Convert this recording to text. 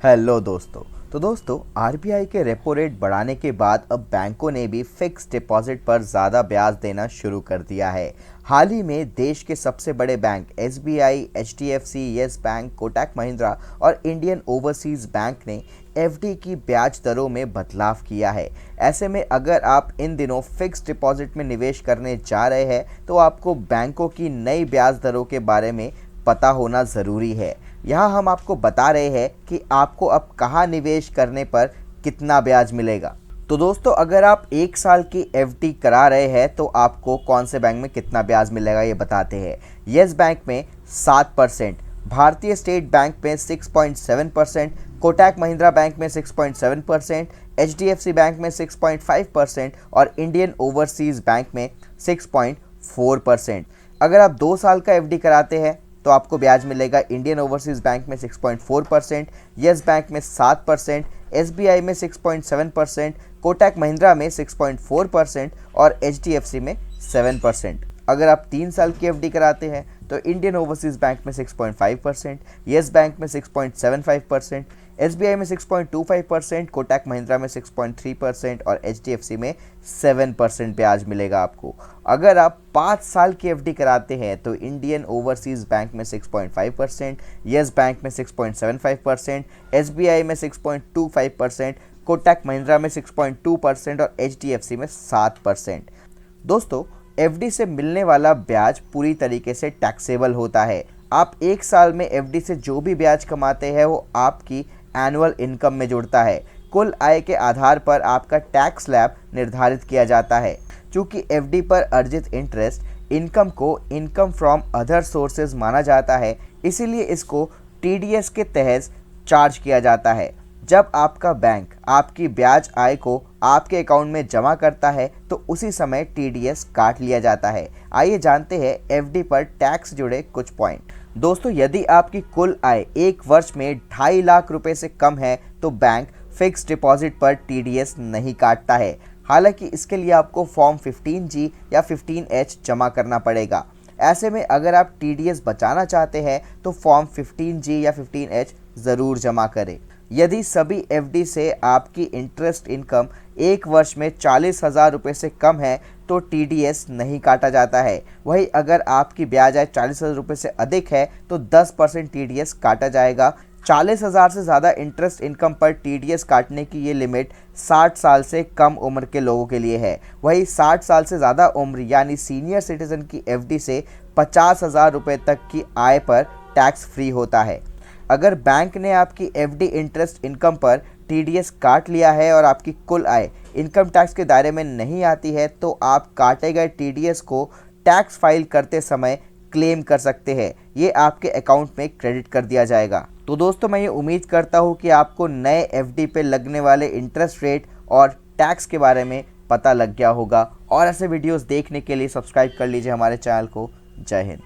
Hello दोस्तों। तो दोस्तों, आरबीआई के रेपो रेट बढ़ाने के बाद अब बैंकों ने भी फिक्स डिपॉजिट पर ज़्यादा ब्याज देना शुरू कर दिया है। हाल ही में देश के सबसे बड़े bank SBI, HDFC, yes bank, Kotak Mahindra और इंडियन ओवरसीज बैंक ने एफडी की ब्याज दरों में बदलाव किया है। ऐसे में अगर आप इन दिनों फिक्स डिपॉजिट में निवेश करने जा रहे हैं तो आपको बैंकों की नई ब्याज दरों के बारे में पता होना ज़रूरी है। यहाँ हम आपको बता रहे हैं कि आपको अब कहाँ निवेश करने पर कितना ब्याज मिलेगा। तो दोस्तों, अगर आप 1 साल की एफडी करा रहे हैं तो आपको कौन से बैंक में कितना ब्याज मिलेगा ये बताते हैं। यस बैंक में 7%, भारतीय स्टेट बैंक में 6.7%, कोटक महिंद्रा बैंक में 6.7%, एचडीएफसी बैंक में 6.5% और इंडियन ओवरसीज बैंक में 6.4%। अगर आप 2 साल का एफडी कराते हैं तो आपको ब्याज मिलेगा इंडियन ओवरसीज बैंक में 6.4%, यस बैंक में 7%, एसबीआई में 6.7%, कोटक महिंद्रा में 6.4% और एचडीएफसी में 7%। अगर आप 3 साल की एफडी कराते हैं तो इंडियन ओवरसीज बैंक में 6.5%, यस बैंक में 6.75%, एसबीआई में 6.25%, कोटक महिंद्रा में 6.3% और एचडीएफसी में 7% ब्याज मिलेगा आपको। अगर आप 5 साल की एफडी कराते हैं तो इंडियन ओवरसीज बैंक में 6.5%, यस बैंक में 6.75%, एसबीआई में 6.25%, कोटक महिंद्रा में 6.2% और एचडीएफसी में 7%। दोस्तों, एफडी से मिलने वाला ब्याज पूरी तरीके से टैक्सेबल होता है। आप 1 साल में एफडी से जो भी ब्याज कमाते हैं वो आपकी एनुअल इनकम में जुड़ता है। कुल आय के आधार पर आपका टैक्स स्लैब निर्धारित किया जाता है। चूँकि एफडी पर अर्जित इंटरेस्ट इनकम को इनकम फ्रॉम अदर सोर्सेज माना जाता है, इसीलिए इसको टीडीएस के तहत चार्ज किया जाता है। जब आपका बैंक आपकी ब्याज आय को आपके अकाउंट में जमा करता है तो उसी समय टीडीएस काट लिया जाता है। आइए जानते हैं एफडी पर टैक्स जुड़े कुछ पॉइंट। दोस्तों, यदि आपकी कुल आय 1 वर्ष में 2.5 लाख रुपए से कम है तो बैंक फिक्स डिपॉजिट पर टीडीएस नहीं काटता है। हालांकि इसके लिए आपको फॉर्म 15G या 15H जमा करना पड़ेगा। ऐसे में अगर आप टीडीएस बचाना चाहते हैं तो फॉर्म 15G या 15H ज़रूर जमा करें। यदि सभी एफडी से आपकी इंटरेस्ट इनकम 1 वर्ष में 40,000 रुपये से कम है तो टीडीएस नहीं काटा जाता है। वहीं अगर आपकी ब्याज आय 40,000 रुपये से अधिक है तो 10% टीडीएस काटा जाएगा। 40,000 से ज़्यादा इंटरेस्ट इनकम पर टीडीएस काटने की ये लिमिट 60 साल से कम उम्र के लोगों के लिए है। वहीं 60 साल से ज़्यादा उम्र यानी सीनियर सिटीजन की एफडी से 50,000 रुपये तक की आय पर टैक्स फ्री होता है। अगर बैंक ने आपकी एफडी इंटरेस्ट इनकम पर टीडीएस काट लिया है और आपकी कुल आय इनकम टैक्स के दायरे में नहीं आती है तो आप काटे गए टीडीएस को टैक्स फाइल करते समय क्लेम कर सकते हैं। ये आपके अकाउंट में क्रेडिट कर दिया जाएगा। तो दोस्तों, मैं ये उम्मीद करता हूँ कि आपको नए एफडी पे लगने वाले इंटरेस्ट रेट और टैक्स के बारे में पता लग गया होगा। और ऐसे वीडियोज़ देखने के लिए सब्सक्राइब कर लीजिए हमारे चैनल को। जय हिंद।